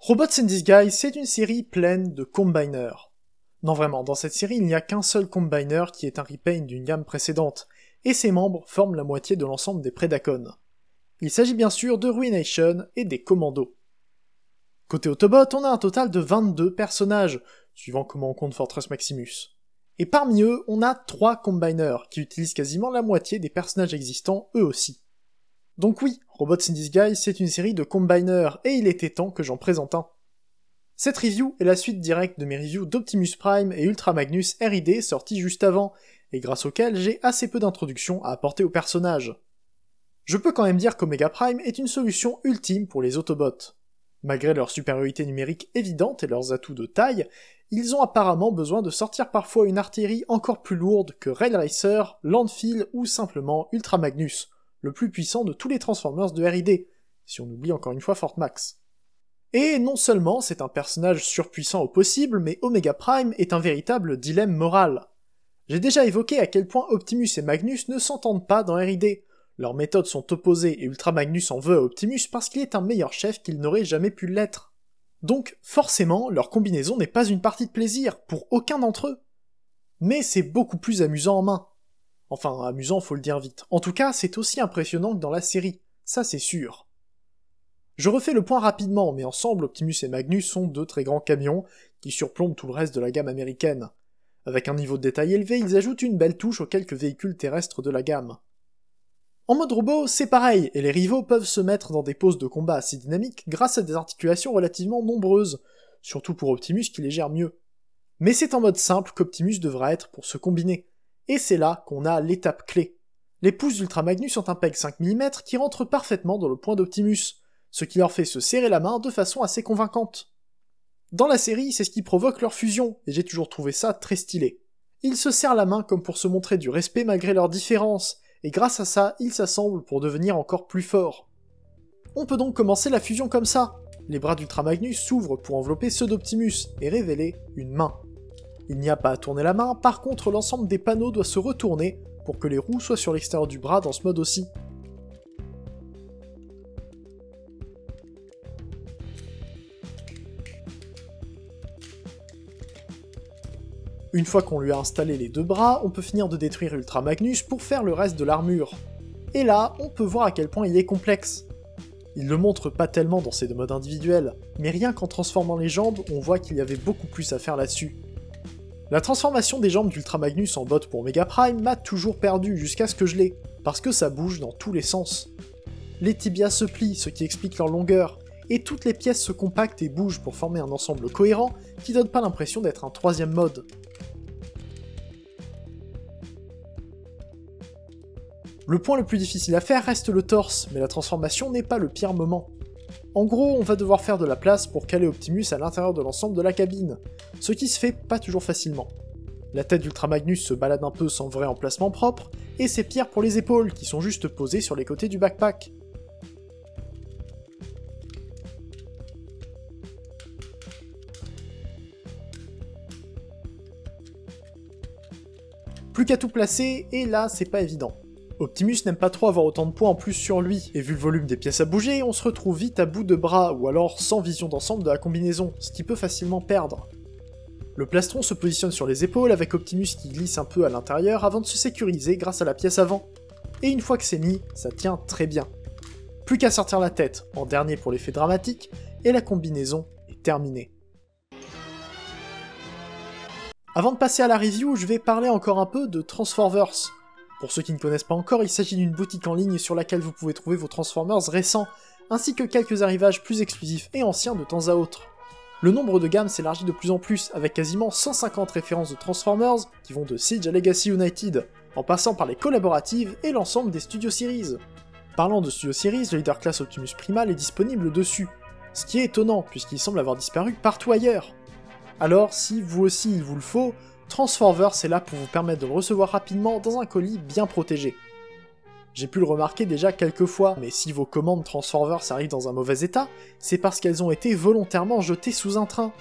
Robots in Disguise, c'est une série pleine de combiners. Non vraiment, dans cette série, il n'y a qu'un seul combiner qui est un repaint d'une gamme précédente, et ses membres forment la moitié de l'ensemble des Predacons. Il s'agit bien sûr de Ruination et des Commandos. Côté Autobot, on a un total de 22 personnages, suivant comment on compte Fortress Maximus. Et parmi eux, on a 3 combiners, qui utilisent quasiment la moitié des personnages existants eux aussi. Donc oui, Robots in Disguise, c'est une série de combiners, et il était temps que j'en présente un. Cette review est la suite directe de mes reviews d'Optimus Prime et Ultra Magnus R.I.D. sortis juste avant, et grâce auxquels j'ai assez peu d'introduction à apporter aux personnages. Je peux quand même dire qu'Omega Prime est une solution ultime pour les Autobots. Malgré leur supériorité numérique évidente et leurs atouts de taille, ils ont apparemment besoin de sortir parfois une artillerie encore plus lourde que Rail Racer, Landfill ou simplement Ultra Magnus, le plus puissant de tous les Transformers de R.I.D., si on oublie encore une fois Fort Max. Et non seulement c'est un personnage surpuissant au possible, mais Omega Prime est un véritable dilemme moral. J'ai déjà évoqué à quel point Optimus et Magnus ne s'entendent pas dans R.I.D., leurs méthodes sont opposées et Ultra Magnus en veut à Optimus parce qu'il est un meilleur chef qu'il n'aurait jamais pu l'être. Donc forcément, leur combinaison n'est pas une partie de plaisir, pour aucun d'entre eux. Mais c'est beaucoup plus amusant en main. Enfin, amusant faut le dire vite. En tout cas, c'est aussi impressionnant que dans la série, ça c'est sûr. Je refais le point rapidement, mais ensemble, Optimus et Magnus sont deux très grands camions qui surplombent tout le reste de la gamme américaine. Avec un niveau de détail élevé, ils ajoutent une belle touche aux quelques véhicules terrestres de la gamme. En mode robot, c'est pareil, et les rivaux peuvent se mettre dans des poses de combat assez dynamiques grâce à des articulations relativement nombreuses, surtout pour Optimus qui les gère mieux. Mais c'est en mode simple qu'Optimus devra être pour se combiner, et c'est là qu'on a l'étape clé. Les pouces d'Ultra Magnus ont un peg 5 mm qui rentre parfaitement dans le poing d'Optimus, ce qui leur fait se serrer la main de façon assez convaincante. Dans la série, c'est ce qui provoque leur fusion, et j'ai toujours trouvé ça très stylé. Ils se serrent la main comme pour se montrer du respect malgré leurs différences, et grâce à ça, ils s'assemblent pour devenir encore plus forts. On peut donc commencer la fusion comme ça. Les bras d'Ultra Magnus s'ouvrent pour envelopper ceux d'Optimus, et révéler une main. Il n'y a pas à tourner la main, par contre l'ensemble des panneaux doit se retourner pour que les roues soient sur l'extérieur du bras dans ce mode aussi. Une fois qu'on lui a installé les deux bras, on peut finir de détruire Ultra Magnus pour faire le reste de l'armure. Et là, on peut voir à quel point il est complexe. Il le montre pas tellement dans ses deux modes individuels, mais rien qu'en transformant les jambes, on voit qu'il y avait beaucoup plus à faire là-dessus. La transformation des jambes d'Ultra Magnus en bottes pour Omega Prime m'a toujours perdu jusqu'à ce que je l'ai, parce que ça bouge dans tous les sens. Les tibias se plient, ce qui explique leur longueur, et toutes les pièces se compactent et bougent pour former un ensemble cohérent qui donne pas l'impression d'être un troisième mode. Le point le plus difficile à faire reste le torse, mais la transformation n'est pas le pire moment. En gros, on va devoir faire de la place pour caler Optimus à l'intérieur de l'ensemble de la cabine, ce qui se fait pas toujours facilement. La tête d'Ultra Magnus se balade un peu sans vrai emplacement propre, et c'est pire pour les épaules, qui sont juste posées sur les côtés du backpack. Plus qu'à tout placer, et là c'est pas évident. Optimus n'aime pas trop avoir autant de poids en plus sur lui, et vu le volume des pièces à bouger, on se retrouve vite à bout de bras, ou alors sans vision d'ensemble de la combinaison, ce qui peut facilement perdre. Le plastron se positionne sur les épaules avec Optimus qui glisse un peu à l'intérieur avant de se sécuriser grâce à la pièce avant. Et une fois que c'est mis, ça tient très bien. Plus qu'à sortir la tête, en dernier pour l'effet dramatique, et la combinaison est terminée. Avant de passer à la review, je vais parler encore un peu de Transformers. Pour ceux qui ne connaissent pas encore, il s'agit d'une boutique en ligne sur laquelle vous pouvez trouver vos Transformers récents, ainsi que quelques arrivages plus exclusifs et anciens de temps à autre. Le nombre de gammes s'élargit de plus en plus, avec quasiment 150 références de Transformers qui vont de Siege à Legacy United, en passant par les collaboratives et l'ensemble des Studio Series. Parlant de Studio Series, le Leader Class Optimus Primal est disponible dessus, ce qui est étonnant puisqu'il semble avoir disparu partout ailleurs. Alors si vous aussi il vous le faut, Transformers est là pour vous permettre de le recevoir rapidement dans un colis bien protégé. J'ai pu le remarquer déjà quelques fois, mais si vos commandes Transformers arrivent dans un mauvais état, c'est parce qu'elles ont été volontairement jetées sous un train.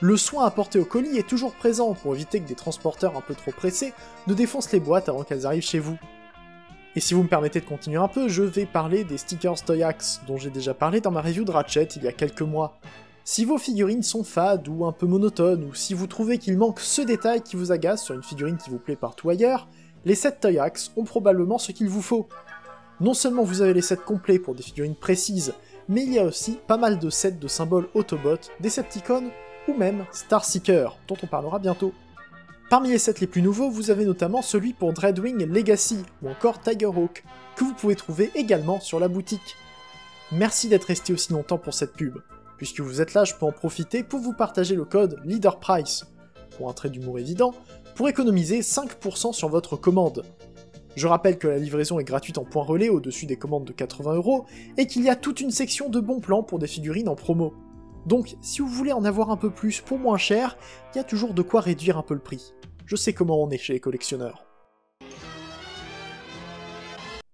Le soin apporté au colis est toujours présent pour éviter que des transporteurs un peu trop pressés ne défoncent les boîtes avant qu'elles arrivent chez vous. Et si vous me permettez de continuer un peu, je vais parler des stickers Toyax, dont j'ai déjà parlé dans ma review de Ratchet il y a quelques mois. Si vos figurines sont fades ou un peu monotones, ou si vous trouvez qu'il manque ce détail qui vous agace sur une figurine qui vous plaît partout ailleurs, les sets Toy Axe ont probablement ce qu'il vous faut. Non seulement vous avez les sets complets pour des figurines précises, mais il y a aussi pas mal de sets de symboles Autobots, Decepticons ou même Starseeker, dont on parlera bientôt. Parmi les sets les plus nouveaux, vous avez notamment celui pour Dreadwing Legacy ou encore Tigerhawk, que vous pouvez trouver également sur la boutique. Merci d'être resté aussi longtemps pour cette pub. Puisque vous êtes là, je peux en profiter pour vous partager le code LEADERPRICE, pour un trait d'humour évident, pour économiser 5% sur votre commande. Je rappelle que la livraison est gratuite en point relais au-dessus des commandes de 80€, et qu'il y a toute une section de bons plans pour des figurines en promo. Donc, si vous voulez en avoir un peu plus pour moins cher, il y a toujours de quoi réduire un peu le prix. Je sais comment on est chez les collectionneurs.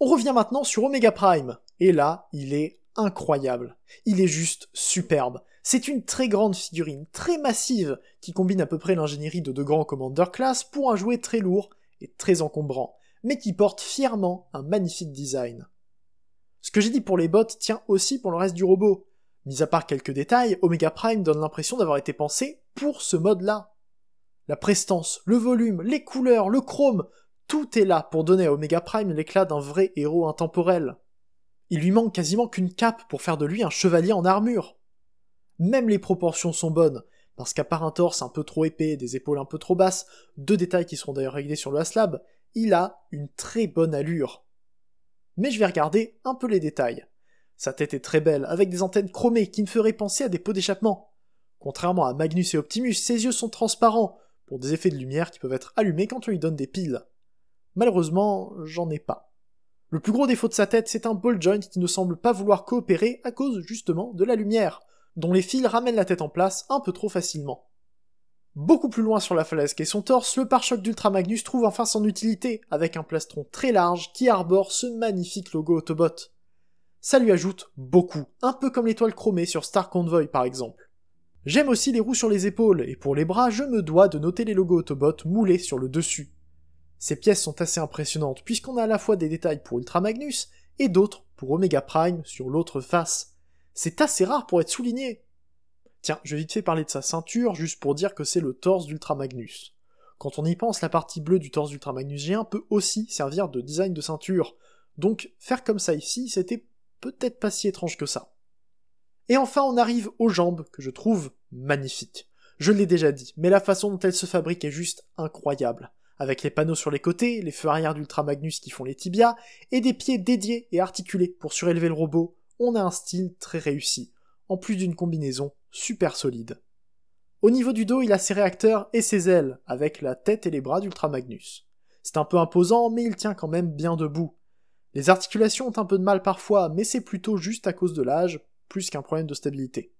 On revient maintenant sur Omega Prime, et là, il est incroyable. Il est juste superbe. C'est une très grande figurine, très massive, qui combine à peu près l'ingénierie de deux grands Commander Class pour un jouet très lourd et très encombrant, mais qui porte fièrement un magnifique design. Ce que j'ai dit pour les bottes tient aussi pour le reste du robot. Mis à part quelques détails, Omega Prime donne l'impression d'avoir été pensé pour ce mode-là. La prestance, le volume, les couleurs, le chrome, tout est là pour donner à Omega Prime l'éclat d'un vrai héros intemporel. Il lui manque quasiment qu'une cape pour faire de lui un chevalier en armure. Même les proportions sont bonnes, parce qu'à part un torse un peu trop épais et des épaules un peu trop basses, deux détails qui seront d'ailleurs réglés sur le Haslab, il a une très bonne allure. Mais je vais regarder un peu les détails. Sa tête est très belle, avec des antennes chromées qui me feraient penser à des pots d'échappement. Contrairement à Magnus et Optimus, ses yeux sont transparents, pour des effets de lumière qui peuvent être allumés quand on lui donne des piles. Malheureusement, j'en ai pas. Le plus gros défaut de sa tête, c'est un ball joint qui ne semble pas vouloir coopérer à cause justement de la lumière, dont les fils ramènent la tête en place un peu trop facilement. Beaucoup plus loin sur la falaise qu'est son torse, le pare-choc d'Ultra Magnus trouve enfin son utilité, avec un plastron très large qui arbore ce magnifique logo Autobot. Ça lui ajoute beaucoup, un peu comme l'étoile chromée sur Star Convoy par exemple. J'aime aussi les roues sur les épaules, et pour les bras, je me dois de noter les logos Autobot moulés sur le dessus. Ces pièces sont assez impressionnantes, puisqu'on a à la fois des détails pour Ultra Magnus, et d'autres pour Omega Prime sur l'autre face. C'est assez rare pour être souligné. Tiens, je vais vite fait parler de sa ceinture, juste pour dire que c'est le torse d'Ultra Magnus. Quand on y pense, la partie bleue du torse d'Ultra Magnus G1 peut aussi servir de design de ceinture, donc faire comme ça ici, c'était peut-être pas si étrange que ça. Et enfin, on arrive aux jambes, que je trouve magnifiques. Je l'ai déjà dit, mais la façon dont elles se fabriquent est juste incroyable. Avec les panneaux sur les côtés, les feux arrière d'Ultra Magnus qui font les tibias, et des pieds dédiés et articulés pour surélever le robot, on a un style très réussi, en plus d'une combinaison super solide. Au niveau du dos, il a ses réacteurs et ses ailes, avec la tête et les bras d'Ultra Magnus. C'est un peu imposant, mais il tient quand même bien debout. Les articulations ont un peu de mal parfois, mais c'est plutôt juste à cause de l'âge, plus qu'un problème de stabilité.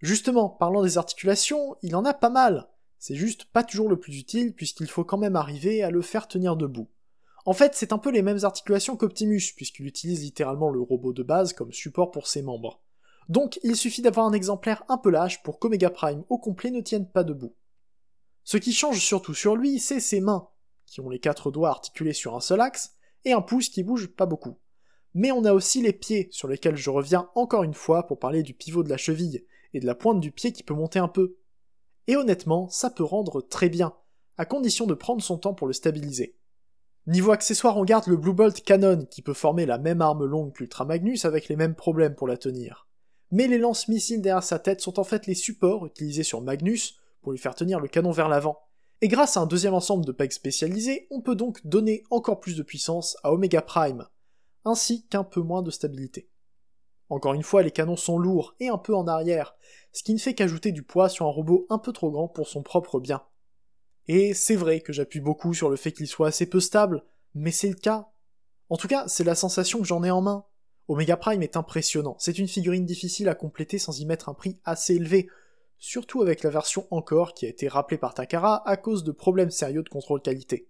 Justement, parlant des articulations, il en a pas mal. C'est juste pas toujours le plus utile, puisqu'il faut quand même arriver à le faire tenir debout. En fait, c'est un peu les mêmes articulations qu'Optimus, puisqu'il utilise littéralement le robot de base comme support pour ses membres. Donc, il suffit d'avoir un exemplaire un peu lâche pour qu'Omega Prime au complet ne tienne pas debout. Ce qui change surtout sur lui, c'est ses mains, qui ont les 4 doigts articulés sur un seul axe, et un pouce qui bouge pas beaucoup. Mais on a aussi les pieds, sur lesquels je reviens encore une fois pour parler du pivot de la cheville, et de la pointe du pied qui peut monter un peu. Et honnêtement, ça peut rendre très bien, à condition de prendre son temps pour le stabiliser. Niveau accessoire, on garde le Blue Bolt Cannon, qui peut former la même arme longue qu'Ultra Magnus avec les mêmes problèmes pour la tenir. Mais les lance-missiles derrière sa tête sont en fait les supports utilisés sur Magnus pour lui faire tenir le canon vers l'avant. Et grâce à un deuxième ensemble de pegs spécialisés, on peut donc donner encore plus de puissance à Omega Prime, ainsi qu'un peu moins de stabilité. Encore une fois, les canons sont lourds et un peu en arrière, ce qui ne fait qu'ajouter du poids sur un robot un peu trop grand pour son propre bien. Et c'est vrai que j'appuie beaucoup sur le fait qu'il soit assez peu stable, mais c'est le cas. En tout cas, c'est la sensation que j'en ai en main. Omega Prime est impressionnant, c'est une figurine difficile à compléter sans y mettre un prix assez élevé, surtout avec la version Encore qui a été rappelée par Takara à cause de problèmes sérieux de contrôle qualité.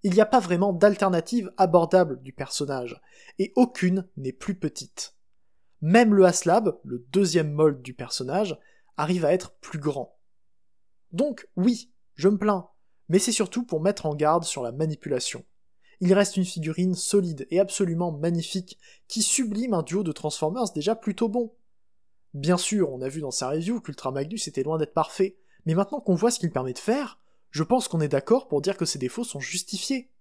Il n'y a pas vraiment d'alternative abordable du personnage, et aucune n'est plus petite. Même le Haslab, le deuxième mold du personnage, arrive à être plus grand. Donc oui, je me plains, mais c'est surtout pour mettre en garde sur la manipulation. Il reste une figurine solide et absolument magnifique, qui sublime un duo de Transformers déjà plutôt bon. Bien sûr, on a vu dans sa review qu'Ultra Magnus était loin d'être parfait, mais maintenant qu'on voit ce qu'il permet de faire, je pense qu'on est d'accord pour dire que ses défauts sont justifiés.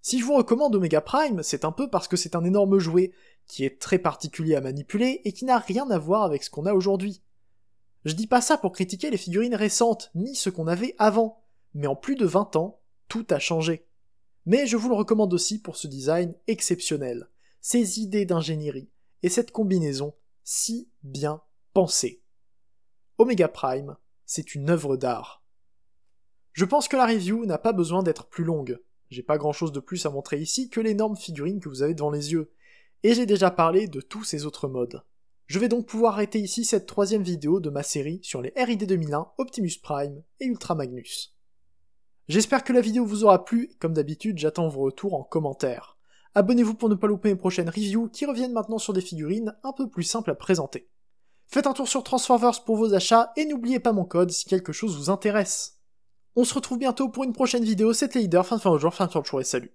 Si je vous recommande Omega Prime, c'est un peu parce que c'est un énorme jouet, qui est très particulier à manipuler et qui n'a rien à voir avec ce qu'on a aujourd'hui. Je dis pas ça pour critiquer les figurines récentes, ni ce qu'on avait avant, mais en plus de 20 ans, tout a changé. Mais je vous le recommande aussi pour ce design exceptionnel, ces idées d'ingénierie, et cette combinaison si bien pensée. Omega Prime, c'est une œuvre d'art. Je pense que la review n'a pas besoin d'être plus longue. J'ai pas grand chose de plus à montrer ici que l'énorme figurine que vous avez devant les yeux, et j'ai déjà parlé de tous ces autres modes. Je vais donc pouvoir arrêter ici cette 3e vidéo de ma série sur les RID 2001, Optimus Prime et Ultra Magnus. J'espère que la vidéo vous aura plu, et comme d'habitude j'attends vos retours en commentaire. Abonnez-vous pour ne pas louper mes prochaines reviews qui reviennent maintenant sur des figurines un peu plus simples à présenter. Faites un tour sur Transformers pour vos achats et n'oubliez pas mon code si quelque chose vous intéresse. On se retrouve bientôt pour une prochaine vidéo, c'était Leader, fin de jour et salut.